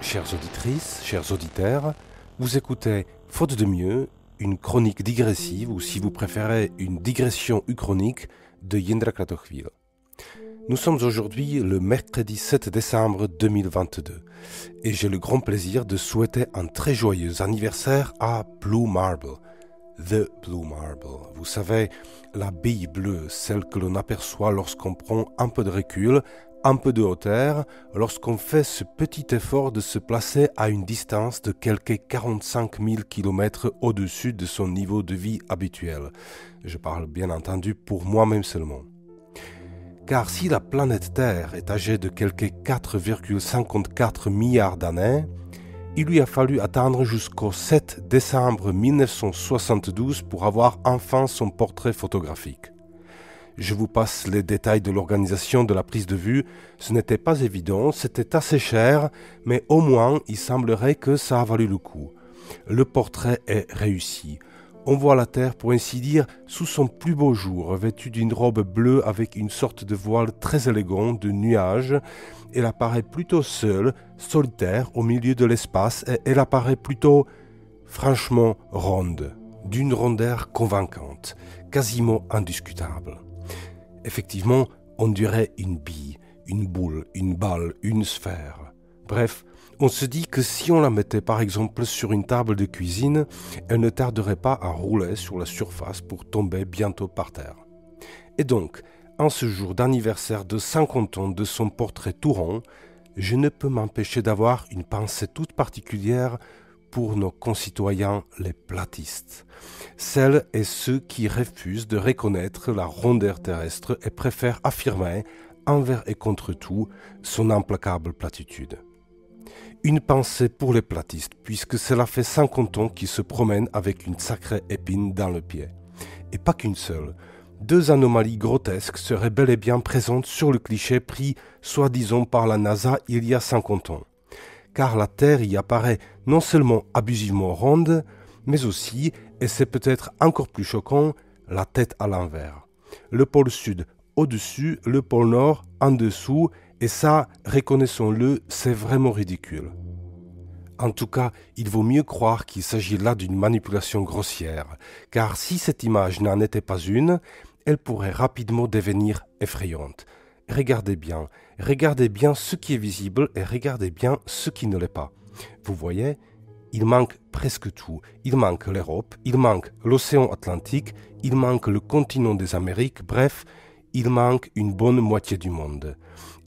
Chères auditrices, chers auditeurs, vous écoutez Faute de mieux, une chronique digressive ou si vous préférez une digression uchronique de Jindra Kratochvíl. Nous sommes aujourd'hui le mercredi 7 décembre 2022 et j'ai le grand plaisir de souhaiter un très joyeux anniversaire à Blue Marble. The Blue Marble, vous savez, la bille bleue, celle que l'on aperçoit lorsqu'on prend un peu de recul, un peu de hauteur, lorsqu'on fait ce petit effort de se placer à une distance de quelques 45 000 km au-dessus de son niveau de vie habituel. Je parle bien entendu pour moi-même seulement. Car si la planète Terre est âgée de quelques 4,54 milliards d'années, il lui a fallu attendre jusqu'au 7 décembre 1972 pour avoir enfin son portrait photographique. Je vous passe les détails de l'organisation de la prise de vue. Ce n'était pas évident, c'était assez cher, mais au moins il semblerait que ça a valu le coup. Le portrait est réussi. On voit la Terre, pour ainsi dire, sous son plus beau jour, vêtue d'une robe bleue avec une sorte de voile très élégant de nuages. Elle apparaît plutôt seule, solitaire, au milieu de l'espace, et elle apparaît plutôt, franchement, ronde, d'une rondeur convaincante, quasiment indiscutable. Effectivement, on dirait une bille, une boule, une balle, une sphère. Bref, on se dit que si on la mettait par exemple sur une table de cuisine, elle ne tarderait pas à rouler sur la surface pour tomber bientôt par terre. Et donc, en ce jour d'anniversaire de 50 ans de son portrait tout rond, je ne peux m'empêcher d'avoir une pensée toute particulière pour nos concitoyens les platistes, celles et ceux qui refusent de reconnaître la rondeur terrestre et préfèrent affirmer, envers et contre tout, son implacable platitude. Une pensée pour les platistes, puisque cela fait 50 ans qu'ils se promènent avec une sacrée épine dans le pied. Et pas qu'une seule. 2 anomalies grotesques seraient bel et bien présentes sur le cliché pris, soi-disant par la NASA il y a 50 ans. Car la Terre y apparaît non seulement abusivement ronde, mais aussi, et c'est peut-être encore plus choquant, la tête à l'envers. Le pôle sud au-dessus, le pôle nord en dessous, et ça, reconnaissons-le, c'est vraiment ridicule. En tout cas, il vaut mieux croire qu'il s'agit là d'une manipulation grossière, car si cette image n'en était pas une, elle pourrait rapidement devenir effrayante. Regardez bien ce qui est visible et regardez bien ce qui ne l'est pas. Vous voyez, il manque presque tout. Il manque l'Europe, il manque l'océan Atlantique, il manque le continent des Amériques, bref, il manque une bonne moitié du monde.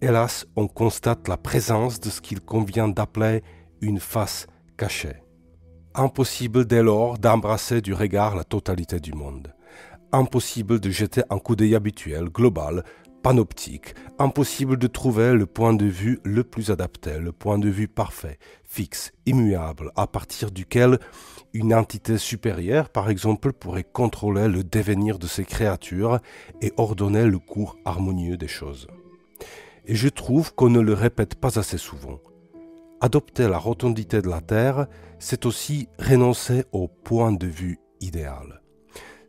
Hélas, on constate la présence de ce qu'il convient d'appeler une face cachée. Impossible dès lors d'embrasser du regard la totalité du monde. Impossible de jeter un coup d'œil habituel, global, panoptique, impossible de trouver le point de vue le plus adapté, le point de vue parfait, fixe, immuable, à partir duquel une entité supérieure, par exemple, pourrait contrôler le devenir de ces créatures et ordonner le cours harmonieux des choses. Et je trouve qu'on ne le répète pas assez souvent. Adopter la rotondité de la Terre, c'est aussi renoncer au point de vue idéal.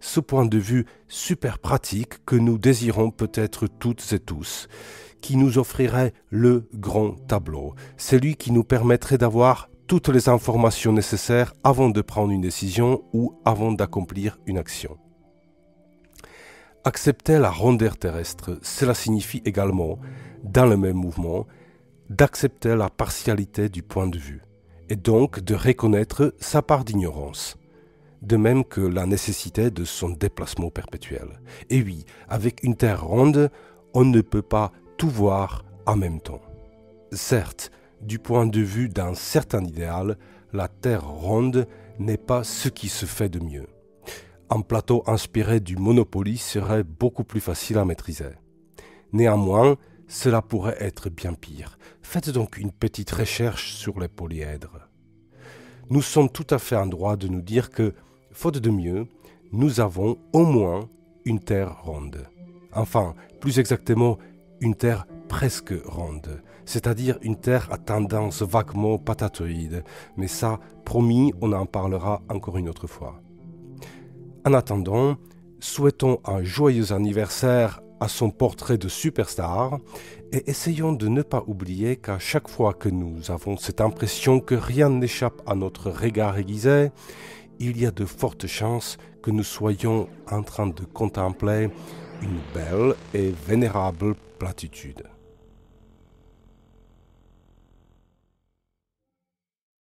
Ce point de vue super pratique que nous désirons peut-être toutes et tous, qui nous offrirait le grand tableau, celui qui nous permettrait d'avoir toutes les informations nécessaires avant de prendre une décision ou avant d'accomplir une action. Accepter la rondeur terrestre, cela signifie également, dans le même mouvement, d'accepter la partialité du point de vue, et donc de reconnaître sa part d'ignorance. De même que la nécessité de son déplacement perpétuel. Et oui, avec une Terre ronde, on ne peut pas tout voir en même temps. Certes, du point de vue d'un certain idéal, la Terre ronde n'est pas ce qui se fait de mieux. Un plateau inspiré du Monopoly serait beaucoup plus facile à maîtriser. Néanmoins, cela pourrait être bien pire. Faites donc une petite recherche sur les polyèdres. Nous sommes tout à fait en droit de nous dire que, faute de mieux, nous avons au moins une Terre ronde. Enfin, plus exactement, une Terre presque ronde, c'est-à-dire une Terre à tendance vaguement patatoïde. Mais ça, promis, on en parlera encore une autre fois. En attendant, souhaitons un joyeux anniversaire à son portrait de superstar et essayons de ne pas oublier qu'à chaque fois que nous avons cette impression que rien n'échappe à notre regard aiguisé, il y a de fortes chances que nous soyons en train de contempler une belle et vénérable platitude.